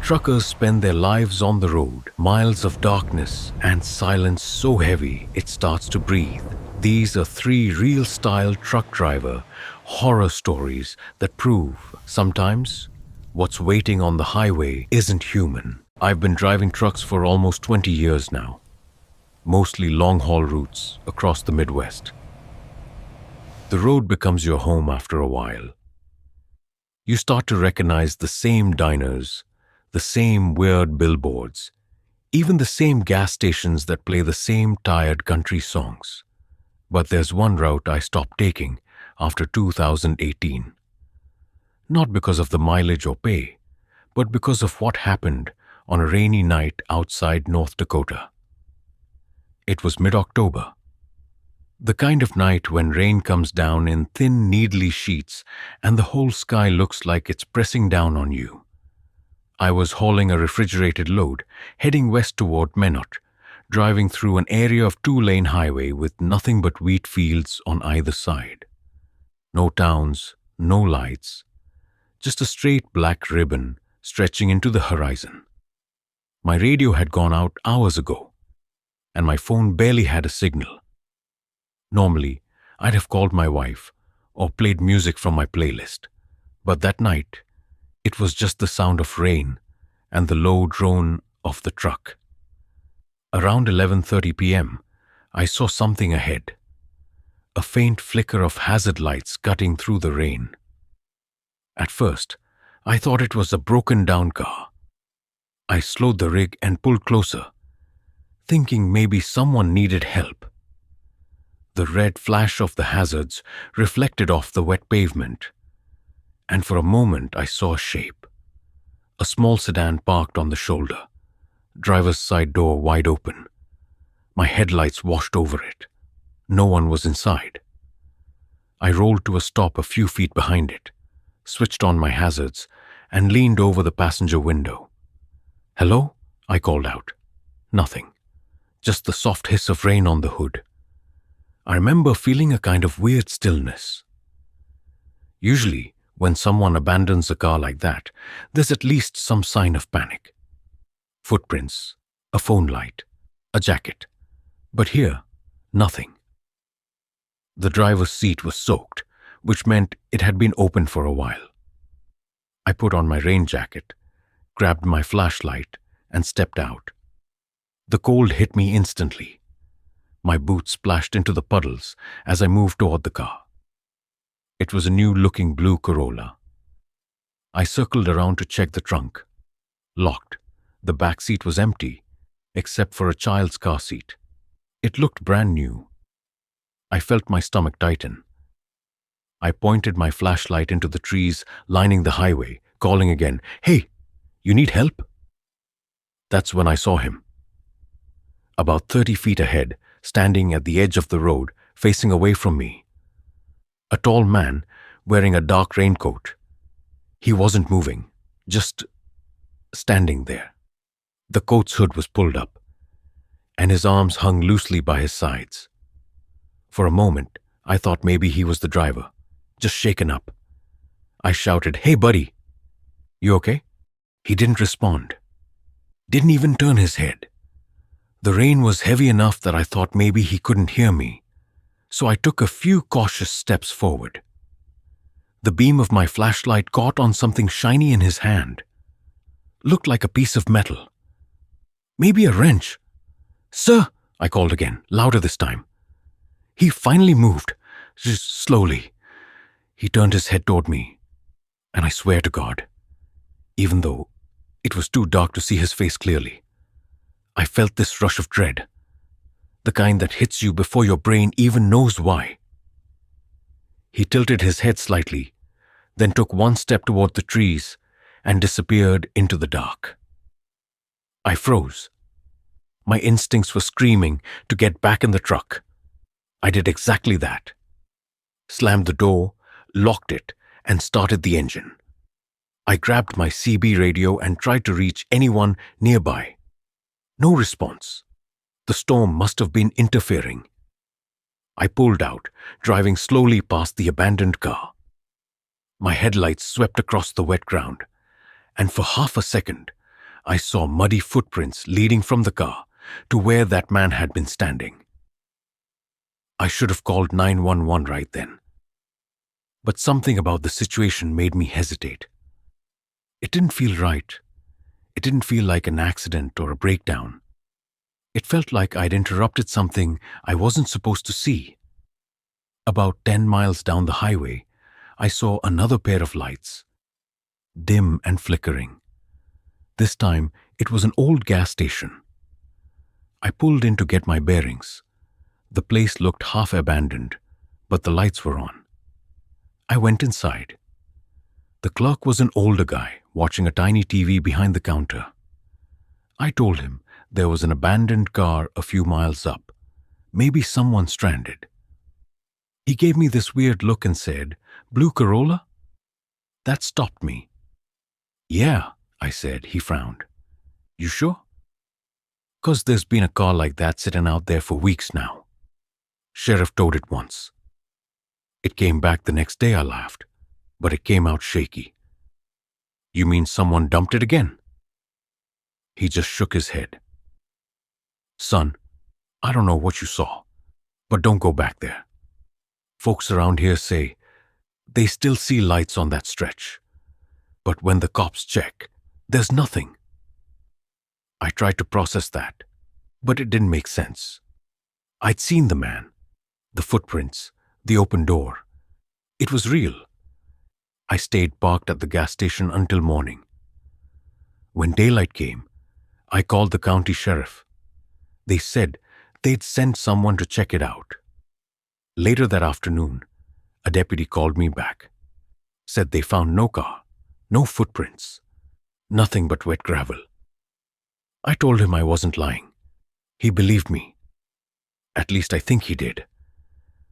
Truckers spend their lives on the road, miles of darkness and silence so heavy it starts to breathe. These are three real-style truck driver horror stories that prove sometimes what's waiting on the highway isn't human. I've been driving trucks for almost 20 years now, mostly long-haul routes across the Midwest. The road becomes your home after a while. You start to recognize the same diners, the same weird billboards, even the same gas stations that play the same tired country songs. But there's one route I stopped taking after 2018. Not because of the mileage or pay, but because of what happened on a rainy night outside North Dakota. It was mid-October. The kind of night when rain comes down in thin, needly sheets and the whole sky looks like it's pressing down on you. I was hauling a refrigerated load, heading west toward Minot, driving through an area of two-lane highway with nothing but wheat fields on either side. No towns, no lights, just a straight black ribbon stretching into the horizon. My radio had gone out hours ago, and my phone barely had a signal. Normally, I'd have called my wife or played music from my playlist, but that night, it was just the sound of rain and the low drone of the truck. Around 11:30 p.m., I saw something ahead, a faint flicker of hazard lights cutting through the rain. At first, I thought it was a broken-down car. I slowed the rig and pulled closer, thinking maybe someone needed help. The red flash of the hazards reflected off the wet pavement, and for a moment I saw a shape. A small sedan parked on the shoulder, driver's side door wide open. My headlights washed over it. No one was inside. I rolled to a stop a few feet behind it, switched on my hazards, and leaned over the passenger window. "Hello?" I called out. Nothing. Just the soft hiss of rain on the hood. I remember feeling a kind of weird stillness. Usually, when someone abandons a car like that, there's at least some sign of panic. Footprints, a phone light, a jacket. But here, nothing. The driver's seat was soaked, which meant it had been open for a while. I put on my rain jacket, grabbed my flashlight, and stepped out. The cold hit me instantly. My boots splashed into the puddles as I moved toward the car. It was a new-looking blue Corolla. I circled around to check the trunk. Locked. The back seat was empty, except for a child's car seat. It looked brand new. I felt my stomach tighten. I pointed my flashlight into the trees lining the highway, calling again, "Hey, you need help?" That's when I saw him. About 30 feet ahead, standing at the edge of the road, facing away from me. A tall man wearing a dark raincoat. He wasn't moving, just standing there. The coat's hood was pulled up, and his arms hung loosely by his sides. For a moment, I thought maybe he was the driver, just shaken up. I shouted, "Hey, buddy, you okay?" He didn't respond. Didn't even turn his head. The rain was heavy enough that I thought maybe he couldn't hear me, so I took a few cautious steps forward. The beam of my flashlight caught on something shiny in his hand. Looked like a piece of metal. Maybe a wrench. "Sir," I called again, louder this time. He finally moved, just slowly. He turned his head toward me, and I swear to God, even though it was too dark to see his face clearly, I felt this rush of dread, the kind that hits you before your brain even knows why. He tilted his head slightly, then took one step toward the trees and disappeared into the dark. I froze. My instincts were screaming to get back in the truck. I did exactly that. Slammed the door, locked it, and started the engine. I grabbed my CB radio and tried to reach anyone nearby. No response. The storm must have been interfering. I pulled out, driving slowly past the abandoned car. My headlights swept across the wet ground, and for half a second, I saw muddy footprints leading from the car to where that man had been standing. I should have called 911 right then. But something about the situation made me hesitate. It didn't feel right. It didn't feel like an accident or a breakdown. It felt like I'd interrupted something I wasn't supposed to see. About 10 miles down the highway, I saw another pair of lights, dim and flickering. This time, it was an old gas station. I pulled in to get my bearings. The place looked half abandoned, but the lights were on. I went inside. The clerk was an older guy watching a tiny TV behind the counter. I told him there was an abandoned car a few miles up, maybe someone stranded. He gave me this weird look and said, "Blue Corolla?" That stopped me. "Yeah," I said. He frowned. "You sure?" "'Cause there's been a car like that sitting out there for weeks now. Sheriff towed it once. It came back the next day," I laughed, "but it came out shaky." "You mean someone dumped it again?" He just shook his head. "Son, I don't know what you saw, but don't go back there. Folks around here say they still see lights on that stretch, but when the cops check, there's nothing." I tried to process that, but it didn't make sense. I'd seen the man, the footprints, the open door. It was real. I stayed parked at the gas station until morning. When daylight came, I called the county sheriff. They said they'd send someone to check it out. Later that afternoon, a deputy called me back. Said they found no car, no footprints, nothing but wet gravel. I told him I wasn't lying. He believed me. At least I think he did.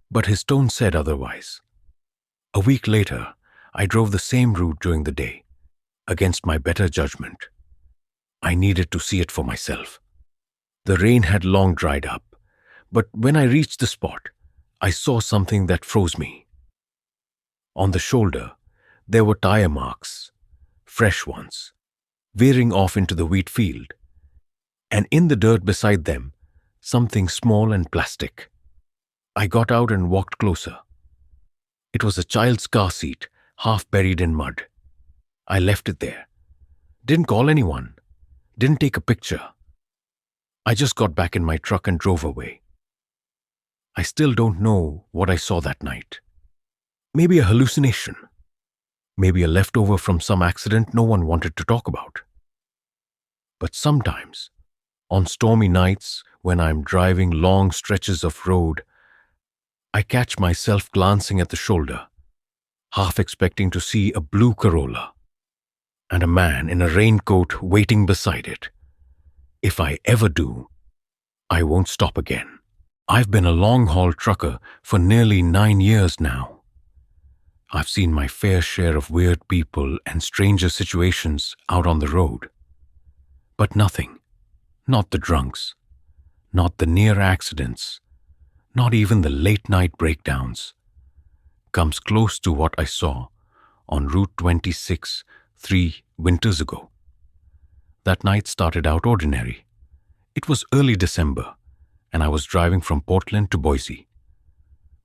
But his tone said otherwise. A week later, I drove the same route during the day, against my better judgment. I needed to see it for myself. The rain had long dried up, but when I reached the spot, I saw something that froze me. On the shoulder, there were tire marks, fresh ones, veering off into the wheat field, and in the dirt beside them, something small and plastic. I got out and walked closer. It was a child's car seat, half buried in mud. I left it there. Didn't call anyone. Didn't take a picture. I just got back in my truck and drove away. I still don't know what I saw that night. Maybe a hallucination. Maybe a leftover from some accident no one wanted to talk about. But sometimes, on stormy nights when I'm driving long stretches of road, I catch myself glancing at the shoulder, half expecting to see a blue Corolla and a man in a raincoat waiting beside it. If I ever do, I won't stop again. I've been a long-haul trucker for nearly 9 years now. I've seen my fair share of weird people and stranger situations out on the road. But nothing, not the drunks, not the near accidents, not even the late-night breakdowns, comes close to what I saw on Route 26 3 winters ago. That night started out ordinary. It was early December, and I was driving from Portland to Boise.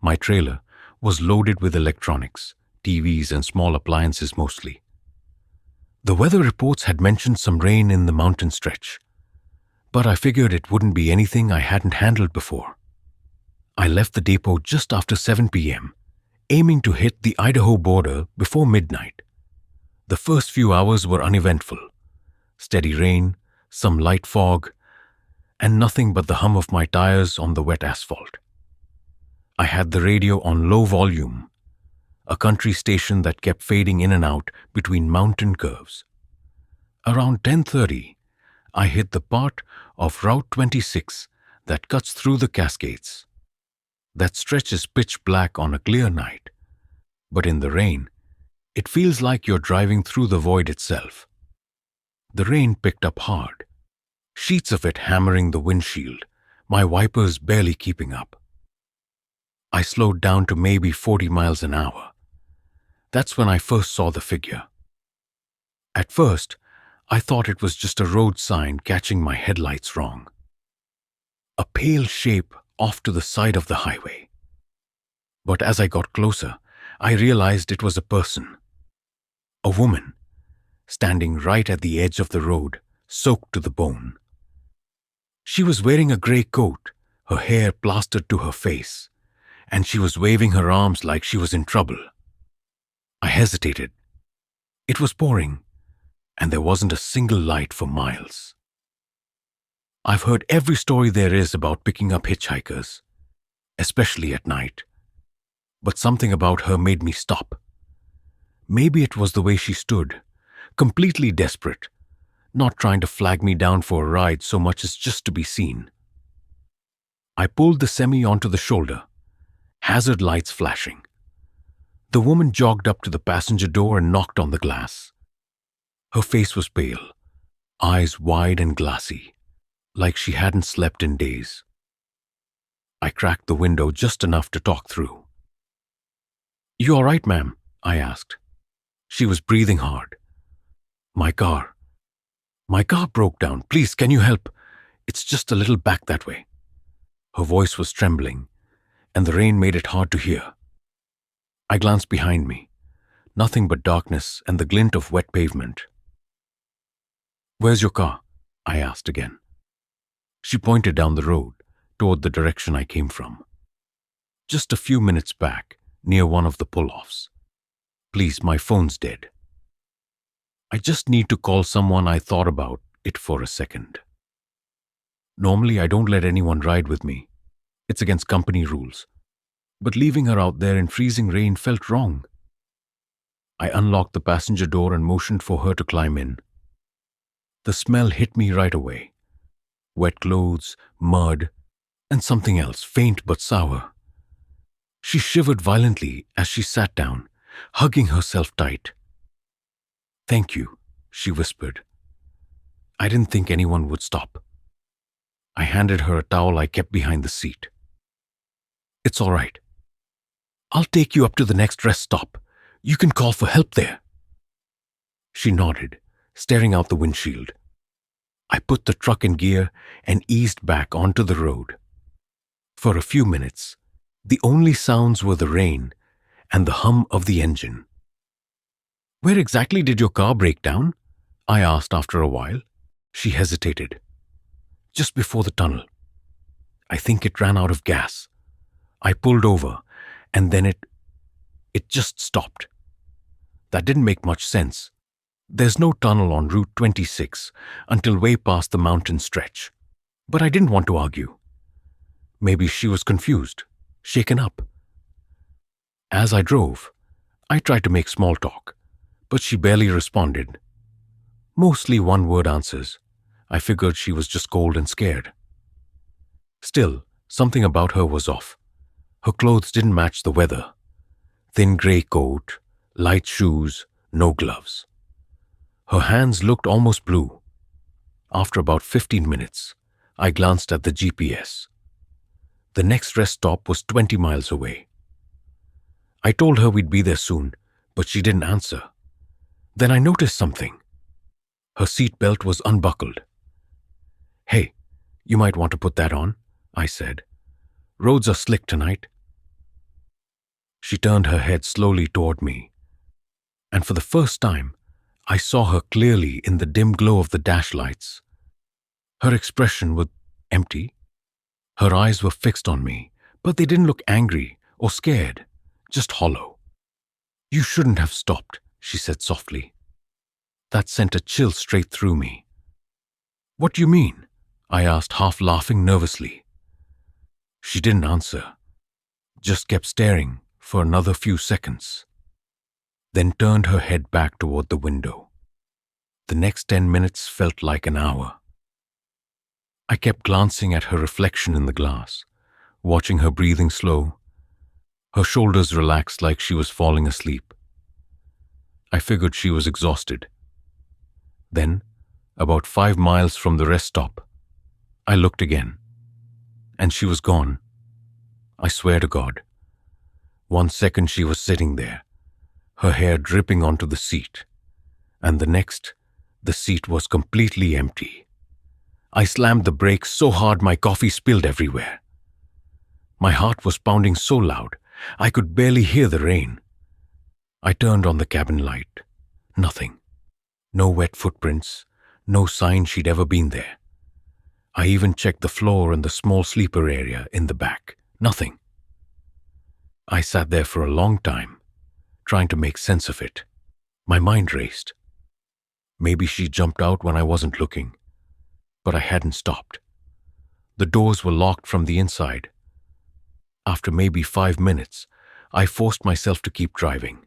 My trailer was loaded with electronics, TVs, and small appliances mostly. The weather reports had mentioned some rain in the mountain stretch, but I figured it wouldn't be anything I hadn't handled before. I left the depot just after 7 p.m., aiming to hit the Idaho border before midnight. The first few hours were uneventful. Steady rain, some light fog, and nothing but the hum of my tires on the wet asphalt. I had the radio on low volume, a country station that kept fading in and out between mountain curves. Around 10:30, I hit the part of Route 26 that cuts through the Cascades. That stretch is pitch black on a clear night, but in the rain, it feels like you're driving through the void itself. The rain picked up hard, sheets of it hammering the windshield, my wipers barely keeping up. I slowed down to maybe 40 miles an hour. That's when I first saw the figure. At first, I thought it was just a road sign catching my headlights wrong. A pale shape off to the side of the highway. But as I got closer, I realized it was a person. A woman, standing right at the edge of the road, soaked to the bone. She was wearing a grey coat, her hair plastered to her face, and she was waving her arms like she was in trouble. I hesitated. It was pouring, and there wasn't a single light for miles. I've heard every story there is about picking up hitchhikers, especially at night. But something about her made me stop. Maybe it was the way she stood, completely desperate, not trying to flag me down for a ride so much as just to be seen. I pulled the semi onto the shoulder, hazard lights flashing. The woman jogged up to the passenger door and knocked on the glass. Her face was pale, eyes wide and glassy, like she hadn't slept in days. I cracked the window just enough to talk through. "You all right, ma'am?" I asked. She was breathing hard. My car broke down. Please, can you help? It's just a little back that way." Her voice was trembling, and the rain made it hard to hear. I glanced behind me. Nothing but darkness and the glint of wet pavement. "Where's your car?" I asked again. She pointed down the road, toward the direction I came from. "Just a few minutes back, near one of the pull-offs. Please, my phone's dead." "I just need to call someone." I thought about it for a second. Normally, I don't let anyone ride with me. It's against company rules. But leaving her out there in freezing rain felt wrong. I unlocked the passenger door and motioned for her to climb in. The smell hit me right away. Wet clothes, mud, and something else, faint but sour. She shivered violently as she sat down, hugging herself tight. "Thank you," she whispered. I didn't think anyone would stop. I handed her a towel I kept behind the seat. "It's all right. I'll take you up to the next rest stop. You can call for help there." She nodded, staring out the windshield. I put the truck in gear and eased back onto the road. For a few minutes, the only sounds were the rain and the hum of the engine. "Where exactly did your car break down?" I asked after a while. She hesitated. "Just before the tunnel. I think it ran out of gas. I pulled over, and then it just stopped." That didn't make much sense. There's no tunnel on Route 26 until way past the mountain stretch. But I didn't want to argue. Maybe she was confused, shaken up. As I drove, I tried to make small talk, but she barely responded. Mostly one-word answers. I figured she was just cold and scared. Still, something about her was off. Her clothes didn't match the weather. Thin gray coat, light shoes, no gloves. Her hands looked almost blue. After about 15 minutes, I glanced at the GPS. The next rest stop was 20 miles away. I told her we'd be there soon, but she didn't answer. Then I noticed something. Her seat belt was unbuckled. "Hey, you might want to put that on," I said. "Roads are slick tonight." She turned her head slowly toward me, and for the first time, I saw her clearly in the dim glow of the dash lights. Her expression was empty. Her eyes were fixed on me, but they didn't look angry or scared, just hollow. "You shouldn't have stopped," she said softly. That sent a chill straight through me. "What do you mean?" I asked, half laughing nervously. She didn't answer, just kept staring for another few seconds, then turned her head back toward the window. The next 10 minutes felt like an hour. I kept glancing at her reflection in the glass, watching her breathing slow. Her shoulders relaxed like she was falling asleep. I figured she was exhausted. Then, about 5 miles from the rest stop, I looked again, and she was gone. I swear to God. 1 second she was sitting there, her hair dripping onto the seat, and the next, The seat was completely empty. I slammed the brakes so hard my coffee spilled everywhere. My heart was pounding so loud, I could barely hear the rain. I turned on the cabin light. Nothing. No wet footprints, no sign she'd ever been there. I even checked the floor and the small sleeper area in the back. Nothing. I sat there for a long time, trying to make sense of it. My mind raced. Maybe she jumped out when I wasn't looking, but I hadn't stopped. The doors were locked from the inside. After maybe 5 minutes, I forced myself to keep driving.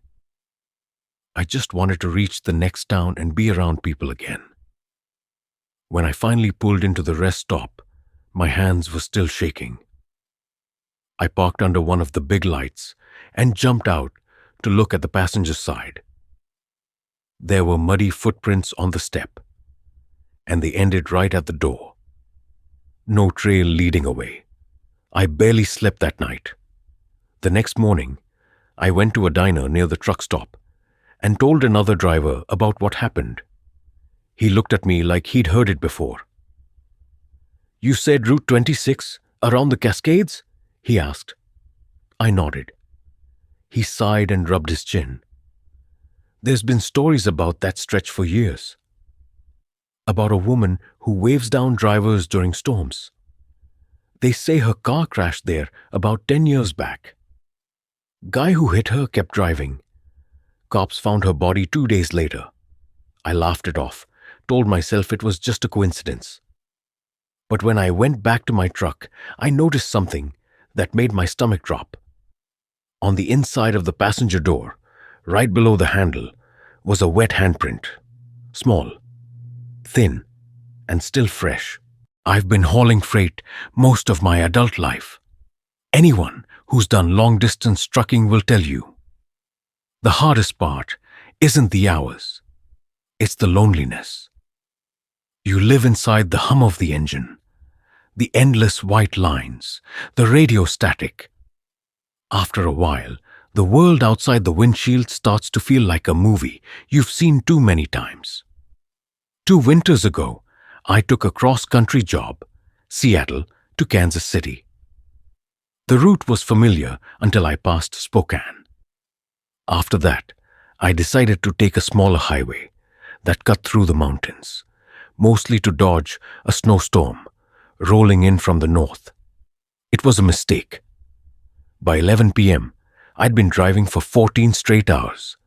I just wanted to reach the next town and be around people again. When I finally pulled into the rest stop, my hands were still shaking. I parked under one of the big lights and jumped out to look at the passenger side. There were muddy footprints on the step, and they ended right at the door. No trail leading away. I barely slept that night. The next morning, I went to a diner near the truck stop and told another driver about what happened. He looked at me like he'd heard it before. "You said Route 26, around the Cascades?" he asked. I nodded. He sighed and rubbed his chin. "There's been stories about that stretch for years. About a woman who waves down drivers during storms. They say her car crashed there about 10 years back. Guy who hit her kept driving. Cops found her body 2 days later. I laughed it off, told myself it was just a coincidence. But when I went back to my truck, I noticed something that made my stomach drop. On the inside of the passenger door, right below the handle, was a wet handprint. Small, thin, and still fresh. I've been hauling freight most of my adult life. Anyone who's done long-distance trucking will tell you. The hardest part isn't the hours. It's the loneliness. You live inside the hum of the engine, the endless white lines, the radio static. After a while, the world outside the windshield starts to feel like a movie you've seen too many times. 2 winters ago, I took a cross-country job, Seattle to Kansas City. The route was familiar until I passed Spokane. After that, I decided to take a smaller highway that cut through the mountains, mostly to dodge a snowstorm rolling in from the north. It was a mistake. By 11 p.m., I'd been driving for 14 straight hours.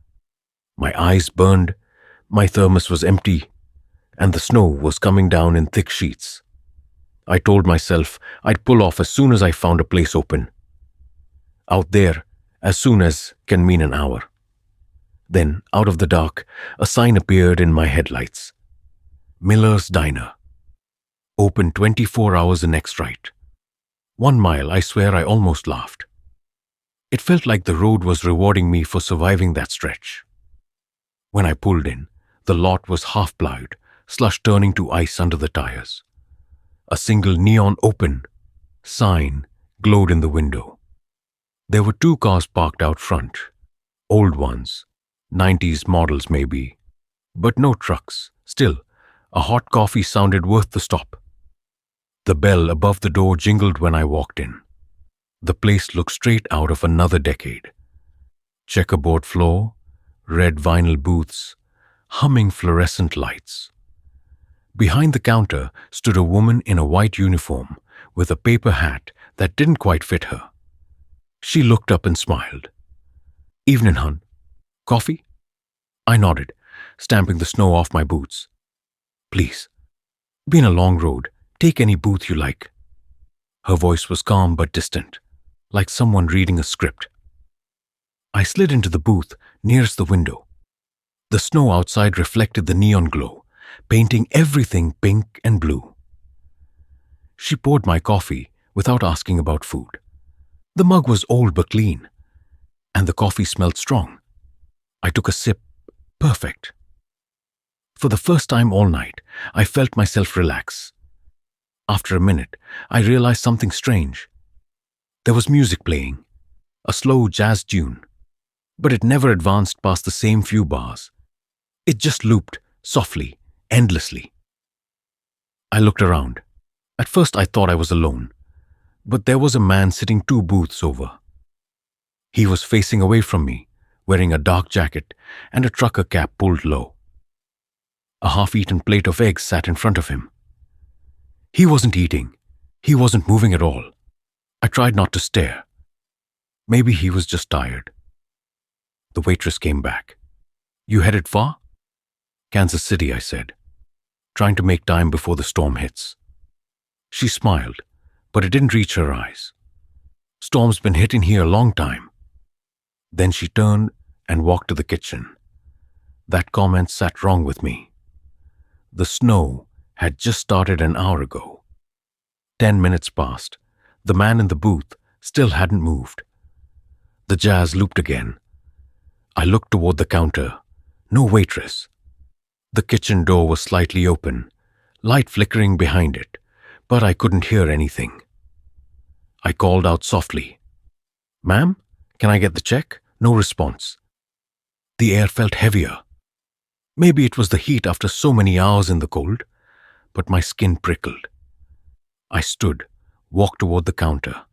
My eyes burned, my thermos was empty, and the snow was coming down in thick sheets. I told myself I'd pull off as soon as I found a place open. Out there, as soon as can mean an hour. Then, out of the dark, a sign appeared in my headlights. Miller's Diner. Open 24 hours the next right. 1 mile, I swear I almost laughed. It felt like the road was rewarding me for surviving that stretch. When I pulled in, the lot was half-plowed, slush turning to ice under the tires. A single neon open sign glowed in the window. There were 2 cars parked out front, old ones, 90s models maybe, but no trucks. Still, a hot coffee sounded worth the stop. The bell above the door jingled when I walked in. The place looked straight out of another decade. Checkerboard floor, red vinyl booths, humming fluorescent lights. Behind the counter stood a woman in a white uniform with a paper hat that didn't quite fit her. She looked up and smiled. "Evening, hun. Coffee?" I nodded, stamping the snow off my boots. "Please. Been a long road. Take any booth you like." Her voice was calm but distant, like someone reading a script. I slid into the booth nearest the window. The snow outside reflected the neon glow, painting everything pink and blue. She poured my coffee without asking about food. The mug was old but clean, and the coffee smelled strong. I took a sip. Perfect. For the first time all night, I felt myself relax. After a minute, I realized something strange. There was music playing, a slow jazz tune, but it never advanced past the same few bars. It just looped, softly, endlessly. I looked around. At first, I thought I was alone, but there was a man sitting 2 booths over. He was facing away from me, wearing a dark jacket and a trucker cap pulled low. A half-eaten plate of eggs sat in front of him. He wasn't eating. He wasn't moving at all. I tried not to stare. Maybe he was just tired. The waitress came back. "You headed far?" "Kansas City," I said, trying to make time before the storm hits. She smiled, but it didn't reach her eyes. "Storm's been hitting here a long time." Then she turned and walked to the kitchen. That comment sat wrong with me. The snow had just started an hour ago. 10 minutes passed. The man in the booth still hadn't moved. The jazz looped again. I looked toward the counter. No waitress. The kitchen door was slightly open, light flickering behind it, but I couldn't hear anything. I called out softly, "Ma'am, can I get the check?" No response. The air felt heavier. Maybe it was the heat after so many hours in the cold, but my skin prickled. I stood, walked toward the counter,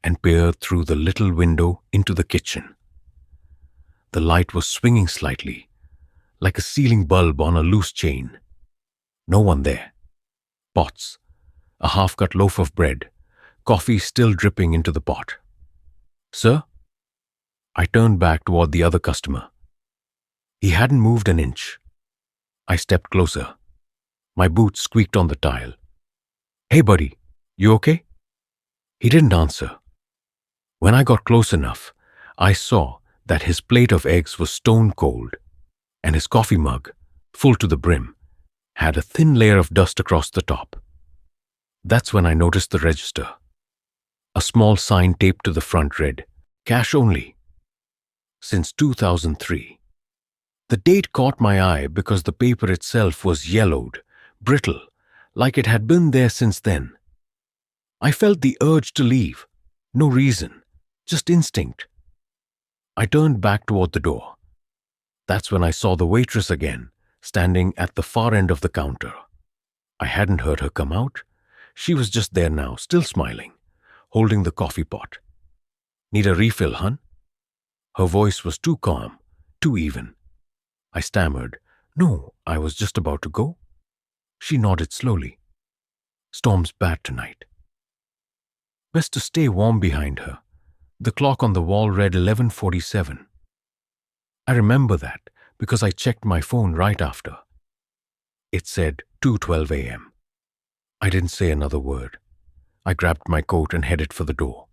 and peered through the little window into the kitchen. The light was swinging slightly, like a ceiling bulb on a loose chain. No one there. Pots, a half-cut loaf of bread, coffee still dripping into the pot. "Sir?" I turned back toward the other customer. He hadn't moved an inch. I stepped closer. My boots squeaked on the tile. "Hey, buddy, you okay?" He didn't answer. When I got close enough, I saw that his plate of eggs was stone cold, and his coffee mug, full to the brim, had a thin layer of dust across the top. That's when I noticed the register. A small sign taped to the front read, "Cash only." Since 2003. The date caught my eye because the paper itself was yellowed, brittle, like it had been there since then. I felt the urge to leave. No reason, just instinct. I turned back toward the door. That's when I saw the waitress again, standing at the far end of the counter. I hadn't heard her come out. She was just there now, still smiling, holding the coffee pot. "Need a refill, hun?" Her voice was too calm, too even. I stammered, "No, I was just about to go." She nodded slowly. "Storm's bad tonight." Best to stay warm behind her. The clock on the wall read 11:47. I remember that because I checked my phone right after. It said 2:12 a.m. I didn't say another word. I grabbed my coat and headed for the door.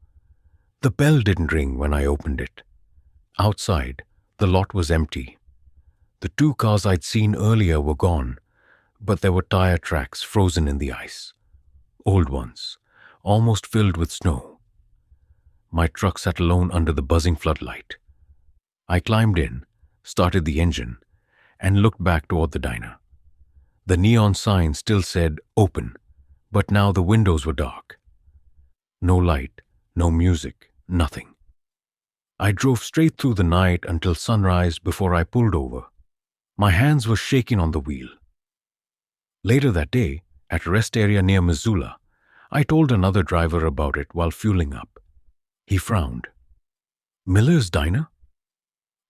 The bell didn't ring when I opened it. Outside, the lot was empty. The 2 cars I'd seen earlier were gone, but there were tire tracks frozen in the ice. Old ones, almost filled with snow. My truck sat alone under the buzzing floodlight. I climbed in, started the engine, and looked back toward the diner. The neon sign still said "Open," but now the windows were dark. No light, no music, nothing. I drove straight through the night until sunrise before I pulled over. My hands were shaking on the wheel. Later that day, at a rest area near Missoula, I told another driver about it while fueling up. He frowned. "Miller's Diner?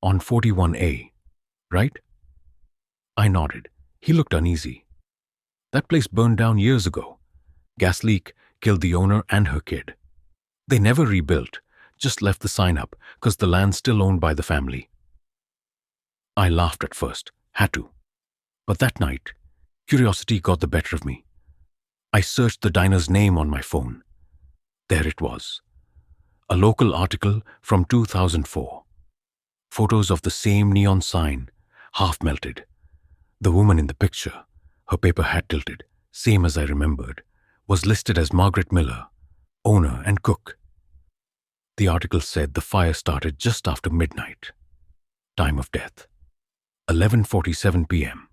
On 41A, right?" I nodded. He looked uneasy. "That place burned down years ago. Gas leak killed the owner and her kid. They never rebuilt, just left the sign up because the land's still owned by the family." I laughed at first, had to. But that night, curiosity got the better of me. I searched the diner's name on my phone. There it was. A local article from 2004. Photos of the same neon sign, half melted. The woman in the picture, her paper hat tilted, same as I remembered, was listed as Margaret Miller, owner and cook. The article said the fire started just after midnight. Time of death, 11:47 p.m.